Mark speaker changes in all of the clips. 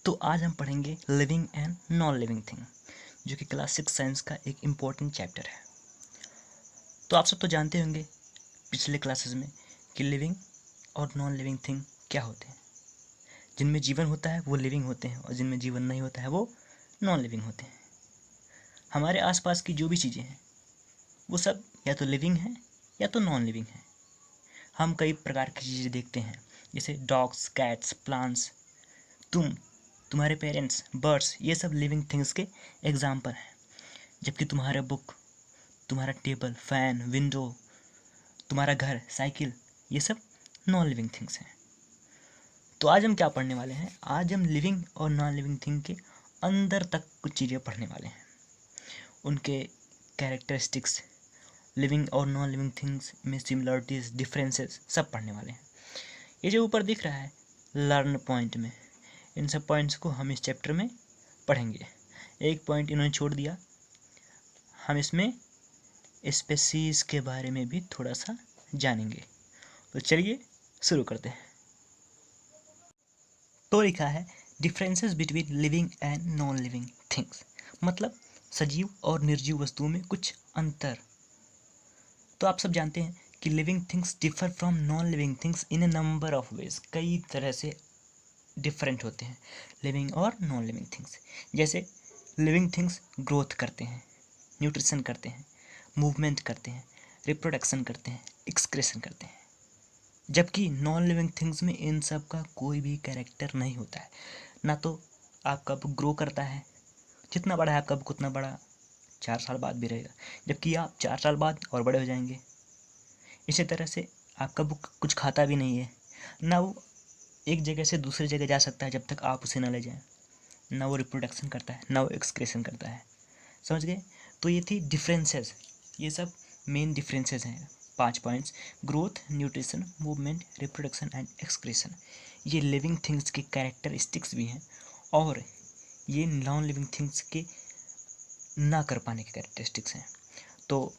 Speaker 1: तो आज हम पढ़ेंगे living and non living thing, जो कि क्लास 6 साइंस का एक इम्पॉर्टेंट चैप्टर है। तो आप सब तो जानते होंगे पिछले क्लासेस में कि लिविंग और नॉन लिविंग थिंग क्या होते हैं। जिनमें जीवन होता है वो लिविंग होते हैं और जिनमें जीवन नहीं होता है वो नॉन लिविंग होते हैं। हमारे आसपास की जो भी चीज़ें हैं वो सब या तो लिविंग हैं या तो नॉन लिविंग हैं। हम कई प्रकार की चीज़ें देखते हैं, जैसे डॉग्स, कैट्स, प्लांट्स, तुम्हारे पेरेंट्स, बर्ड्स, ये सब लिविंग थिंग्स के एग्जाम्पल हैं। जबकि तुम्हारा बुक, तुम्हारा टेबल, फैन, विंडो, तुम्हारा घर, साइकिल, ये सब नॉन लिविंग थिंग्स हैं। तो आज हम क्या पढ़ने वाले हैं? आज हम लिविंग और नॉन लिविंग थिंग के अंदर तक कुछ चीज़ें पढ़ने वाले हैं, उनके कैरेक्टरिस्टिक्स, लिविंग और नॉन लिविंग थिंग्स में सिमिलरिटीज़, डिफरेंसेस सब पढ़ने वाले हैं। ये जो ऊपर दिख रहा है लर्न पॉइंट में, इन सब पॉइंट्स को हम इस चैप्टर में पढ़ेंगे। एक पॉइंट इन्होंने छोड़ दिया, हम इसमें स्पेसीज के बारे में भी थोड़ा सा जानेंगे। तो चलिए शुरू करते हैं। तो लिखा है differences between living and non living things, मतलब सजीव और निर्जीव वस्तुओं में कुछ अंतर। तो आप सब जानते हैं कि living things differ from non living things in A number of ways, कई तरह से डिफरेंट होते हैं लिविंग और नॉन लिविंग थिंग्स। जैसे लिविंग थिंग्स ग्रोथ करते हैं, न्यूट्रिशन करते हैं, मूवमेंट करते हैं, रिप्रोडक्शन करते हैं, एक्सक्रेशन करते हैं। जबकि नॉन लिविंग थिंग्स में इन सब का कोई भी कैरेक्टर नहीं होता है। ना तो आपका बुक ग्रो करता है, जितना बड़ा है आपका बुक उतना बड़ा 4 साल बाद भी रहेगा, जबकि आप 4 साल बाद और बड़े हो जाएंगे। इसी तरह से आपका बुक कुछ खाता भी नहीं है, ना वो एक जगह से दूसरी जगह जा सकता है जब तक आप उसे ना ले जाएं, ना वो रिप्रोडक्शन करता है, ना वो एक्सक्रेशन करता है। समझ गए? तो ये थी डिफरेंसेस, ये सब मेन डिफरेंसेस हैं। 5 points: growth, nutrition, movement, reproduction and excretion. ये लिविंग थिंग्स के कैरेक्टरिस्टिक्स भी हैं और ये नॉन लिविंग थिंग्स के ना कर पाने के कैरेक्टरिस्टिक्स हैं। तो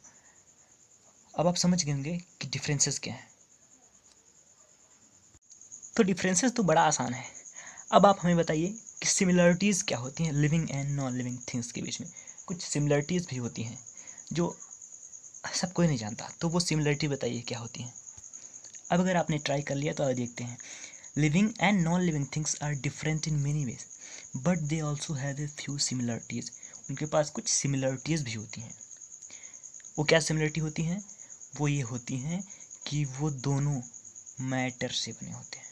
Speaker 1: अब आप समझ गए होंगे कि डिफरेंसेस क्या हैं। तो डिफरेंसेस तो बड़ा आसान है। अब आप हमें बताइए कि सिमिलरिटीज़ क्या होती हैं living and non living things के बीच में। कुछ सिमिलरिटीज़ भी होती हैं जो सब कोई नहीं जानता, तो वो सिमिलरिटी बताइए क्या होती हैं। अब अगर आपने ट्राई कर लिया तो अब देखते हैं। Living and non living things are different in many ways but they also have a few similarities. उनके पास कुछ सिमिलरिटीज़ भी होती हैं। वो क्या सिमिलरिटी होती हैं? वो ये होती हैं कि वो दोनों मैटर से बने होते हैं।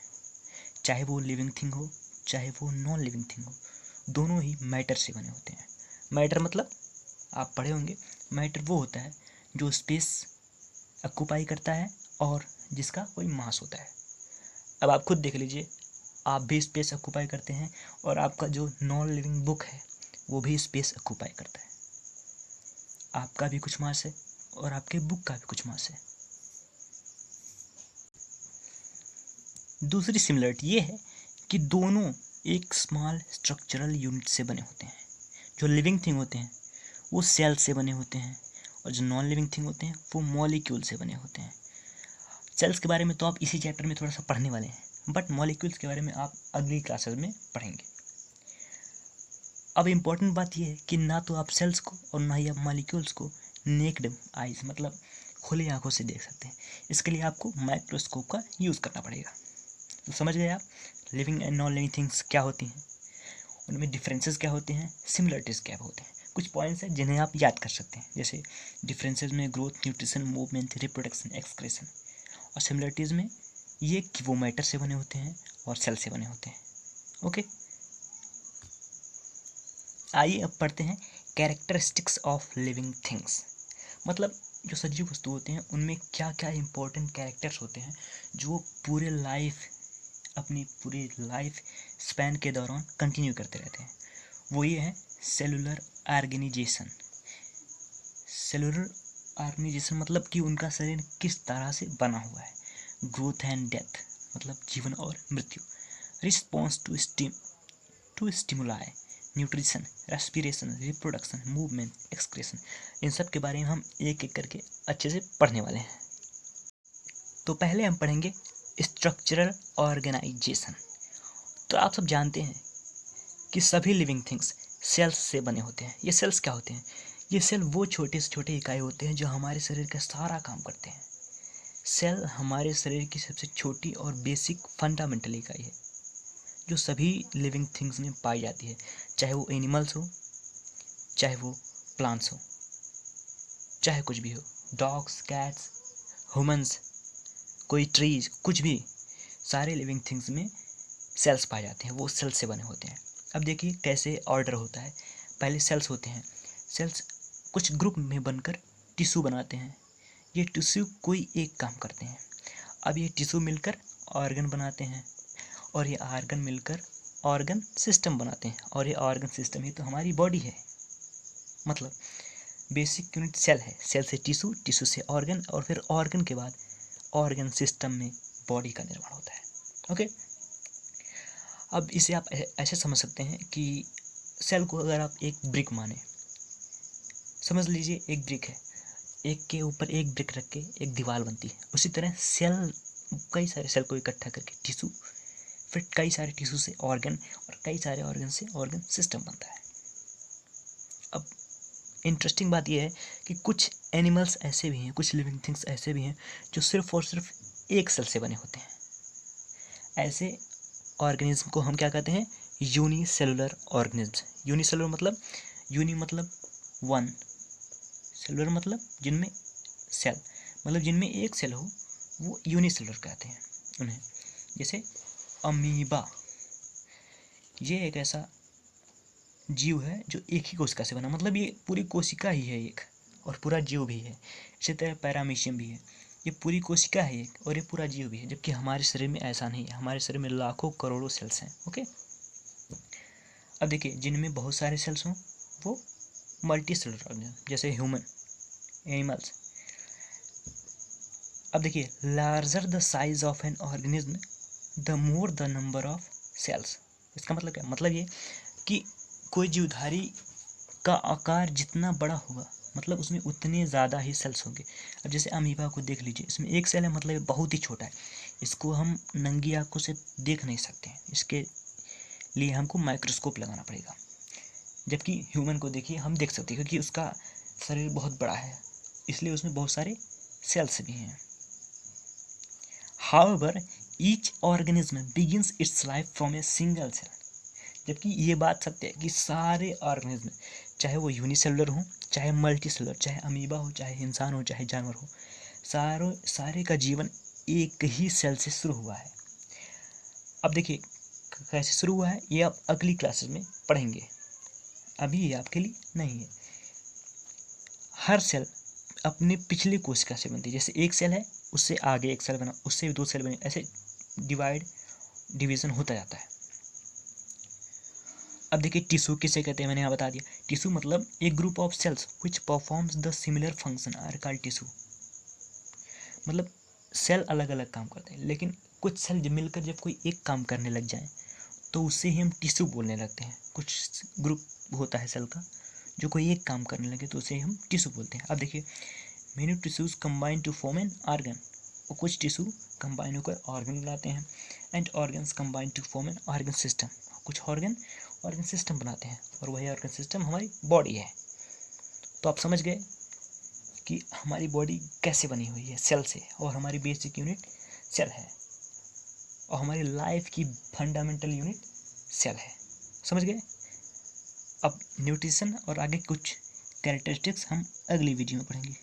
Speaker 1: चाहे वो लिविंग थिंग हो चाहे वो नॉन लिविंग थिंग हो, दोनों ही मैटर से बने होते हैं। मैटर मतलब आप पढ़े होंगे, मैटर वो होता है जो स्पेस ऑक्यूपाई करता है और जिसका कोई मास होता है। अब आप खुद देख लीजिए, आप भी स्पेस ऑक्यूपाई करते हैं और आपका जो नॉन लिविंग बुक है वो भी स्पेस ऑक्यूपाई करता है। आपका भी कुछ मास है और आपके बुक का भी कुछ मास है। दूसरी सिमिलरिटी ये है कि दोनों एक स्मॉल स्ट्रक्चरल यूनिट से बने होते हैं। जो लिविंग थिंग होते हैं वो सेल से बने होते हैं और जो नॉन लिविंग थिंग होते हैं वो मॉलिक्यूल से बने होते हैं। सेल्स के बारे में तो आप इसी चैप्टर में थोड़ा सा पढ़ने वाले हैं, बट मॉलिक्यूल्स के बारे में आप अगली क्लासेस में पढ़ेंगे। अब इम्पोर्टेंट बात यह है कि ना तो आप सेल्स को और ना ही आप मॉलिक्यूल्स को नेक्ड आइज मतलब खुली आंखों से देख सकते हैं। इसके लिए आपको माइक्रोस्कोप का यूज़ करना पड़ेगा। तो समझ गए आप living and non living things क्या होती हैं, उनमें डिफरेंसेस क्या होते हैं, सिमिलरिटीज़ क्या होते हैं। कुछ पॉइंट्स हैं जिन्हें आप याद कर सकते हैं, जैसे डिफरेंसेस में growth, nutrition, movement, reproduction, excretion, और सिमिलरिटीज़ में ये कि वो मैटर से बने होते हैं और सेल से बने होते हैं। ओके, आइए अब पढ़ते हैं कैरेक्टरिस्टिक्स ऑफ लिविंग थिंग्स। मतलब जो सजीव वस्तु होते हैं उनमें क्या क्या इंपॉर्टेंट कैरेक्टर्स होते हैं जो पूरे लाइफ, अपनी पूरी लाइफ स्पैन के दौरान कंटिन्यू करते रहते हैं। वो ये है सेलुलर ऑर्गेनाइजेशन। सेलुलर ऑर्गेनाइजेशन मतलब कि उनका शरीर किस तरह से बना हुआ है। ग्रोथ एंड डेथ मतलब जीवन और मृत्यु। Response to stimuli, nutrition, respiration, reproduction, movement, excretion, इन सब के बारे में हम एक एक करके अच्छे से पढ़ने वाले हैं। तो पहले हम पढ़ेंगे स्ट्रक्चरल ऑर्गेनाइजेशन। तो आप सब जानते हैं कि सभी लिविंग थिंग्स सेल्स से बने होते हैं। ये सेल्स क्या होते हैं? ये सेल वो छोटे से छोटे इकाई होते हैं जो हमारे शरीर का सारा काम करते हैं। सेल हमारे शरीर की सबसे छोटी और बेसिक फंडामेंटल इकाई है जो सभी लिविंग थिंग्स में पाई जाती है, चाहे वो एनिमल्स हो, चाहे वो प्लांट्स हो, चाहे कुछ भी हो, डॉग्स, कैट्स, ह्यूमंस, कोई ट्रीज, कुछ भी, सारे लिविंग थिंग्स में सेल्स पाए जाते हैं, वो सेल्स से बने होते हैं। अब देखिए कैसे ऑर्डर होता है। पहले सेल्स होते हैं, सेल्स कुछ ग्रुप में बनकर टिश्यू बनाते हैं। ये टिश्यू कोई एक काम करते हैं। अब ये टिश्यू मिलकर ऑर्गन बनाते हैं और ये ऑर्गन मिलकर ऑर्गन सिस्टम बनाते हैं और ये ऑर्गन सिस्टम ही तो हमारी बॉडी है। मतलब बेसिक यूनिट सेल है, सेल से टिश्यू, टिश्यू से ऑर्गन और फिर ऑर्गन के बाद ऑर्गन सिस्टम में बॉडी का निर्माण होता है। ओके, अब इसे आप ऐसे समझ सकते हैं कि सेल को अगर आप एक ब्रिक माने, समझ लीजिए एक ब्रिक है, एक के ऊपर एक ब्रिक रख के एक दीवार बनती है। उसी तरह सेल, कई सारे सेल को इकट्ठा करके टिश्यू, फिर कई सारे टिश्यू से ऑर्गन और कई सारे ऑर्गन से ऑर्गन सिस्टम बनता है। अब इंटरेस्टिंग बात यह है कि कुछ एनिमल्स ऐसे भी हैं, कुछ लिविंग थिंग्स ऐसे भी हैं जो सिर्फ और सिर्फ एक सेल से बने होते हैं। ऐसे ऑर्गेनिज्म को हम क्या कहते हैं? Unicellular organism. यूनिसेलुलर मतलब, यूनि मतलब वन, सेलुलर मतलब जिनमें सेल, मतलब जिनमें एक सेल हो, वो यूनिसेलुलर कहते हैं उन्हें। जैसे अमीबा, ये एक ऐसा जीव है जो एक ही कोशिका से बना, मतलब ये पूरी कोशिका ही है एक, और पूरा जीव भी है। इसी तरह पैरामीशियम भी है, ये पूरी कोशिका है एक और ये पूरा जीव भी है। जबकि हमारे शरीर में ऐसा नहीं है, हमारे शरीर में लाखों करोड़ों सेल्स हैं। ओके, अब देखिए जिनमें बहुत सारे सेल्स हों वो मल्टी सेलुलर ऑर्गेनिज्म, जैसे ह्यूमन, एनिमल्स। अब देखिए larger the size of an organism the more the number of cells. इसका मतलब क्या? मतलब ये कि कोई जीवधारी का आकार जितना बड़ा होगा, मतलब उसमें उतने ज़्यादा ही सेल्स होंगे। अब जैसे अमीबा को देख लीजिए, इसमें एक सेल है, मतलब ये बहुत ही छोटा है, इसको हम नंगी आंखों से देख नहीं सकते हैं, इसके लिए हमको माइक्रोस्कोप लगाना पड़ेगा। जबकि ह्यूमन को देखिए हम देख सकते हैं क्योंकि उसका शरीर बहुत बड़ा है, इसलिए उसमें बहुत सारे सेल्स भी हैं। However each organism begins its life from a single cell. जबकि ये बात सत्य है कि सारे ऑर्गेनिज्म, चाहे वो यूनिसेलुलर हो, चाहे मल्टी सेलुलर, चाहे अमीबा हो, चाहे इंसान हो, चाहे जानवर हो, सारे का जीवन एक ही सेल से शुरू हुआ है। अब देखिए कैसे शुरू हुआ है ये आप अगली क्लासेस में पढ़ेंगे, अभी ये आपके लिए नहीं है। हर सेल अपने पिछली कोशिका से बनती है। जैसे एक सेल है, उससे आगे एक सेल बना, उससे दो सेल बने, ऐसे डिवीजन होता जाता है। अब देखिए टिश्यू किसे कहते हैं, मैंने यहाँ बता दिया। टिश्यू मतलब एक group of cells which performs the similar function are called tissue. मतलब सेल अलग अलग काम करते हैं, लेकिन कुछ सेल जब मिलकर जब कोई एक काम करने लग जाए तो उससे ही हम टिश्यू बोलने लगते हैं। कुछ ग्रुप होता है सेल का जो कोई एक काम करने लगे तो उसे हम टिश्यू बोलते हैं। अब देखिए many tissues combine to form an organ, और कुछ टिश्यू कंबाइन होकर ऑर्गन बनाते हैं। And organs combine to form an organ system, कुछ ऑर्गन सिस्टम बनाते हैं, और वही ऑर्गन सिस्टम हमारी बॉडी है। तो आप समझ गए कि हमारी बॉडी कैसे बनी हुई है, सेल से, और हमारी बेसिक यूनिट सेल है, और हमारी लाइफ की फंडामेंटल यूनिट सेल है। समझ गए? अब न्यूट्रिशन और आगे कुछ कैरेक्टरिस्टिक्स हम अगली वीडियो में पढ़ेंगे।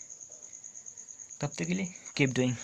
Speaker 1: तब तक के लिए कीप डूइंग।